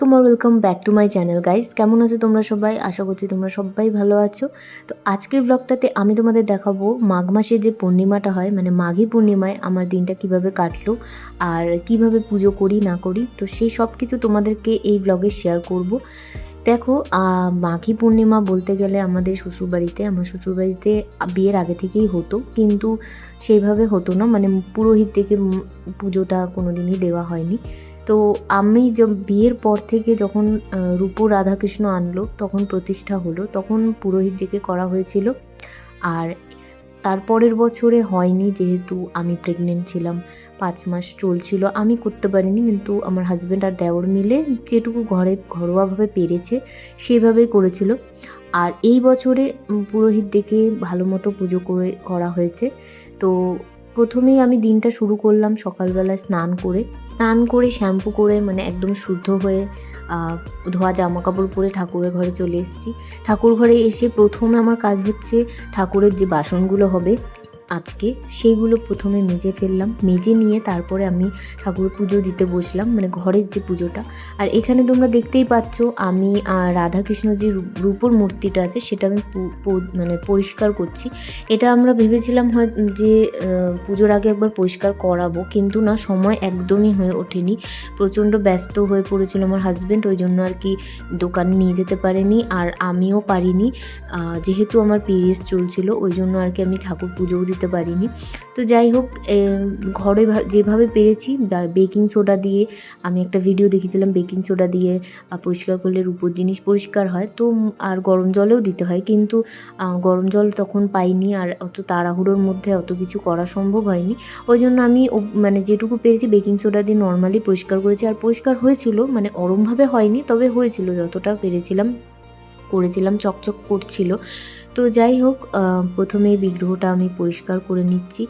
Welcome back to my channel guys. কেমন আছো তোমরা সবাই? আশা করছি তোমরা সবাই ভালো আছো। তো আজকের ব্লগটাতে আমি তোমাদের দেখাবো মাঘ মাসে যে পূর্ণিমাটা হয়, মানে মাঘী পূর্ণিমায় আমার দিনটা কিভাবে কাটলো আর কিভাবে পুজো করি না করি, তো সেই সব কিছু তোমাদেরকে এই ব্লগে শেয়ার করব। দেখো, মাঘী পূর্ণিমা বলতে গেলে আমার শ্বশুরবাড়িতে বিয়ের আগে থেকেই হতো, কিন্তু সেইভাবে হতো না, মানে পুরোহিত থেকে পুজোটা কোনো দিনই দেওয়া হয়নি। তো আমি বিয়ের পর থেকে যখন রূপো রাধাকৃষ্ণ আনলো, তখন প্রতিষ্ঠা হলো, তখন পুরোহিত থেকে করা হয়েছিল। আর তারপরের বছরে হয়নি, যেহেতু আমি প্রেগনেন্ট ছিলাম, 5 মাস চলছিল, আমি করতে পারিনি। কিন্তু আমার হাজব্যান্ড আর দেওর মিলে যেটুকু ঘরোয়াভাবে পেরেছে সেভাবেই করেছিল। আর এই বছরে পুরোহিত ডেকে ভালো মতো পুজো করা হয়েছে। তো প্রথমেই আমি দিনটা শুরু করলাম সকালবেলায় স্নান করে শ্যাম্পু করে, মানে একদম শুদ্ধ হয়ে ধোয়া জামা কাপড় পরে ঠাকুরের ঘরে চলে এসেছি। ঠাকুর ঘরে এসে প্রথমে আমার কাজ হচ্ছে ঠাকুরের যে বাসনগুলো হবে আজকে, সেইগুলো প্রথমে মেজে ফেললাম। মেজে নিয়ে তারপরে আমি ঠাকুরের পুজো দিতে বসলাম, মানে ঘরের যে পুজোটা। আর এখানে তোমরা দেখতেই পাচ্ছ, আমি রাধাকৃষ্ণ যে রূপোর মূর্তিটা আছে সেটা আমি মানে পরিষ্কার করছি। এটা আমরা ভেবেছিলাম যে পুজোর আগে একবার পরিষ্কার করাবো, কিন্তু না, সময় একদমই হয়ে ওঠেনি। প্রচণ্ড ব্যস্ত হয়ে পড়েছিল আমার হাজব্যান্ড, ওই জন্য আর কি দোকানে নিয়ে যেতে পারেনি, আর আমিও পারিনি। যেহেতু আমার পিরিয়ডস চলছিল, ওই জন্য আর কি আমি ঠাকুর পুজোও দিতে পারিনি। তো যাই হোক, ঘরে যেভাবে পেরেছি, বেকিং সোডা দিয়ে, আমি একটা ভিডিও দেখেছিলাম বেকিং সোডা দিয়ে পরিষ্কার করলে রূপোর জিনিস পরিষ্কার হয়। তো আর গরম জলেও দিতে হয়, কিন্তু গরম জল তখন পাইনি, আর অত তাড়াহুড়োর মধ্যে অত কিছু করা সম্ভব হয়নি। ওই জন্য আমি মানে যেটুকু পেরেছি বেকিং সোডা দিয়ে নর্মালি পরিষ্কার করেছি। আর পরিষ্কার হয়েছিল, মানে ওরমভাবে হয়নি, তবে হয়েছিল, যতটা পেরেছিলাম করেছিলাম, চকচক করছিল। তো যাই হোক, প্রথমে বিগ্রহটা আমি পরিষ্কার করে নিচ্ছি।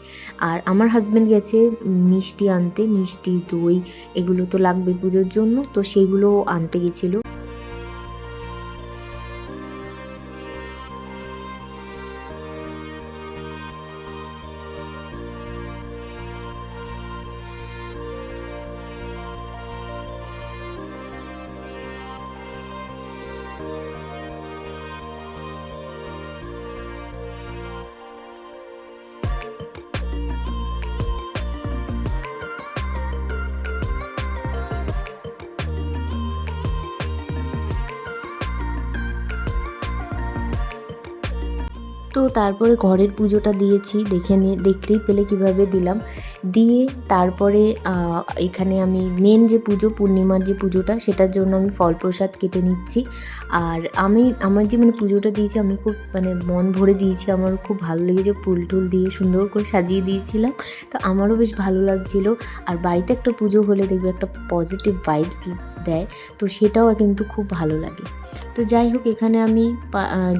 আর আমার হাজব্যান্ড গেছে মিষ্টি আনতে, মিষ্টি, দই, এগুলো তো লাগবে পুজোর জন্য, তো সেইগুলো আনতে গেছিলো। তো তারপরে ঘরের পুজোটা দিয়েছি, দেখতেই পেলে কিভাবে দিলাম। দিয়ে তারপরে এখানে আমি মেন যে পুজো, পূর্ণিমার যে পুজোটা, সেটার জন্য আমি ফল প্রসাদ কেটে নিচ্ছি। আর আমার যে মানে পুজোটা দিয়েছি, আমি খুব মানে মন ভরে দিয়েছি, আমার খুব ভালো লেগেছে, ফুল টুল দিয়ে সুন্দর করে সাজিয়ে দিয়েছিলাম, তো আমারও বেশ ভালো লাগছিলো। আর বাড়িতে একটা পুজো হলে দেখবে একটা পজিটিভ ভাইবস দেয়, তো সেটাও কিন্তু খুব ভালো লাগে। তো যাই হোক, এখানে আমি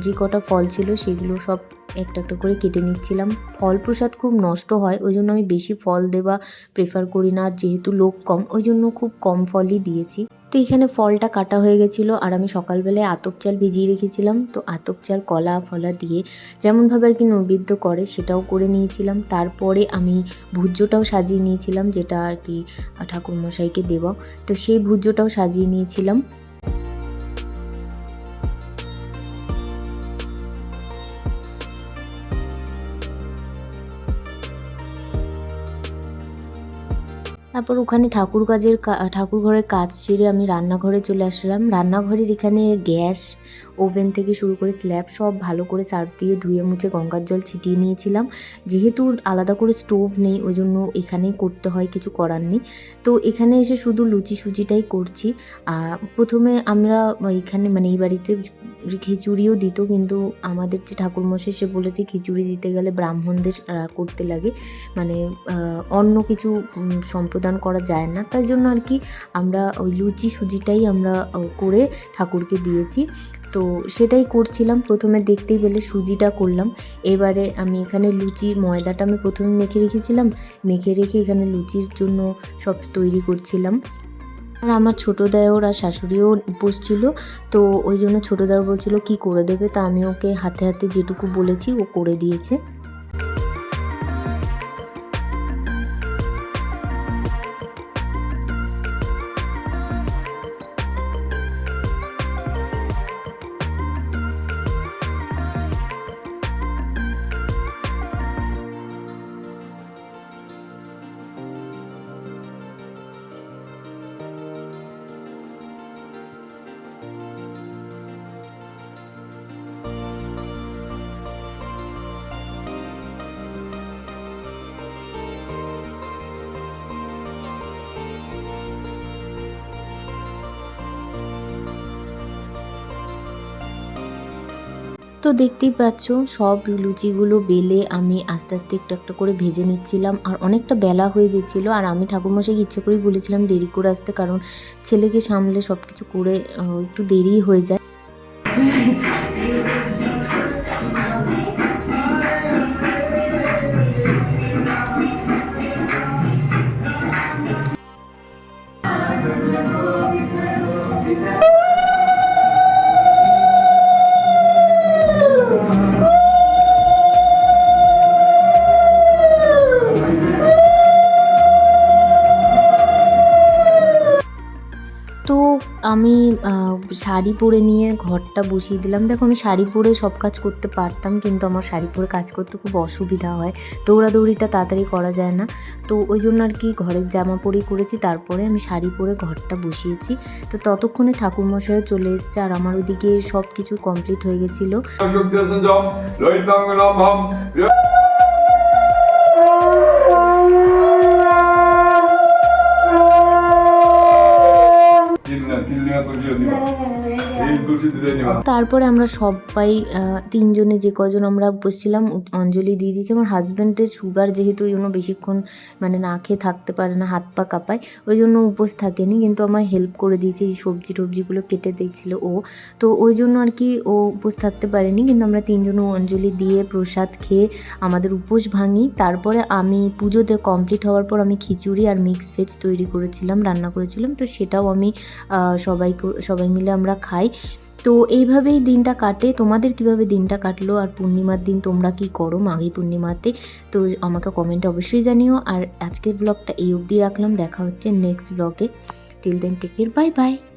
যে কটা ফল ছিল সেগুলো সব একটা একটা করে কেটে নিচ্ছিলাম। ফল প্রসাদ খুব নষ্ট হয়, ওই জন্য আমি বেশি ফল দেওয়া প্রেফার করি না, যেহেতু লোক কম, ওই জন্য খুব কম ফলই দিয়েছি। তো এখানে ফলটা কাটা হয়ে গেছিলো, আর আমি সকালবেলায় আতপ চাল ভিজিয়ে রেখেছিলাম, তো আতপ চাল কলা ফলা দিয়ে যেমনভাবে আর কি নৈবেদ্য করে সেটাও করে নিয়েছিলাম। তারপরে আমি ভুজ্যটাও সাজিয়ে নিয়েছিলাম, যেটা আর কি ঠাকুরমশাইকে দেওয়া, তো সেই ভুজ্যটাও সাজিয়ে নিয়েছিলাম। তারপর ওখানে ঠাকুর ঘরের কাজ সেরে আমি রান্নাঘরে চলে আসলাম। রান্নাঘরের এখানে গ্যাস, ওভেন থেকে শুরু করে স্ল্যাব সব ভালো করে সার্ফ দিয়ে ধুয়ে মুছে গঙ্গার জল ছিটিয়ে নিয়েছিলাম। যেহেতু আলাদা করে স্টোভ নেই, ওই জন্য এখানেই করতে হয়, কিছু করার নেই। তো এখানে এসে শুধু লুচি সুজিটাই করছি। প্রথমে আমরা এখানে মানে এই বাড়িতে খিচুড়িও দিত, কিন্তু আমাদের যে ঠাকুরমশাই সে বলেছে খিচুড়ি দিতে গেলে ব্রাহ্মণদের করতে লাগে, মানে অন্য কিছু সম্প্রদান করা যায় না, তাই জন্য আর কি আমরা ওই লুচি সুজিটাই আমরা করে ঠাকুরকে দিয়েছি। তো সেটাই করছিলাম, প্রথমে দেখতেই পেলে সুজিটা করলাম। এবারে আমি এখানে লুচির ময়দাটা আমি প্রথমে মেখে রেখে এখানে লুচির জন্য সব তৈরি করছিলাম। আর আমার ছোটো দেওর আর শাশুড়িও উপোস ছিল, তো ওই জন্য ছোটো দেওর বলছিল কি করে দেবে, তা আমি ওকে হাতে হাতে যেটুকু বলেছি ও করে দিয়েছে। তো দেখতেই পাচ্ছ সব লুচিগুলো বেলে আমি আস্তে আস্তে একটু একটা করে ভেজে নিচ্ছিলাম। আর অনেকটা বেলা হয়ে গেছিলো, আর আমি ঠাকুরমশাইকে ইচ্ছে করেই বলেছিলাম দেরি করে আসতে, কারণ ছেলেকে সামলে সব কিছু করে একটু দেরি হয়ে যায়। তো আমি শাড়ি পরে নিয়ে ঘরটা বসিয়ে দিলাম। দেখো আমি শাড়ি পরে সব কাজ করতে পারতাম, কিন্তু আমার শাড়ি পরে কাজ করতে খুব অসুবিধা হয়, দৌড়াদৌড়িটা তাড়াতাড়ি করা যায় না। তো ওই জন্য আর কি ঘরের জামা পরেই করেছি, তারপরে আমি শাড়ি পরে ঘরটা বসিয়েছি। তো ততক্ষণে ঠাকুরমশাইও চলে এসেছে, আর আমার ওদিকে সব কিছু কমপ্লিট হয়ে গেছিলো। তারপরে আমরা সবাই তিনজনে যে কজন আমরা বসছিলাম অঞ্জলি দিয়ে দিয়েছি। আমার হাজব্যান্ডের সুগার যেহেতু, ওই জন্য বেশিক্ষণ মানে না খেয়ে থাকতে পারে না, হাত পা কাঁপায়, ওই জন্য উপোস থাকেনি, কিন্তু আমার হেল্প করে দিয়েছে, এই সবজি টবজিগুলো কেটে দিয়েছিল ও। তো ওই জন্য আর কি ও উপোস থাকতে পারেনি, কিন্তু আমরা তিনজনে অঞ্জলি দিয়ে প্রসাদ খেয়ে আমাদের উপোস ভাঙি। তারপরে আমি পুজোতে কমপ্লিট হওয়ার পর আমি খিচুড়ি আর মিক্স ভেজ তৈরি করেছিলাম, রান্না করেছিলাম, তো সেটাও আমি সবাই মিলে আমরা খাই। তো এইভাবেই দিনটা কাটে। তোমাদের কিভাবে দিনটা কাটলো, আর পূর্ণিমার দিন তোমরা কি করো মাঘী পূর্ণিমাতে, তো আমাকে কমেন্টে অবশ্যই জানিও। আর আজকের ব্লগটা এই অবধি রাখলাম, দেখা হচ্ছে নেক্সট ব্লগে। Till then take care, bye by.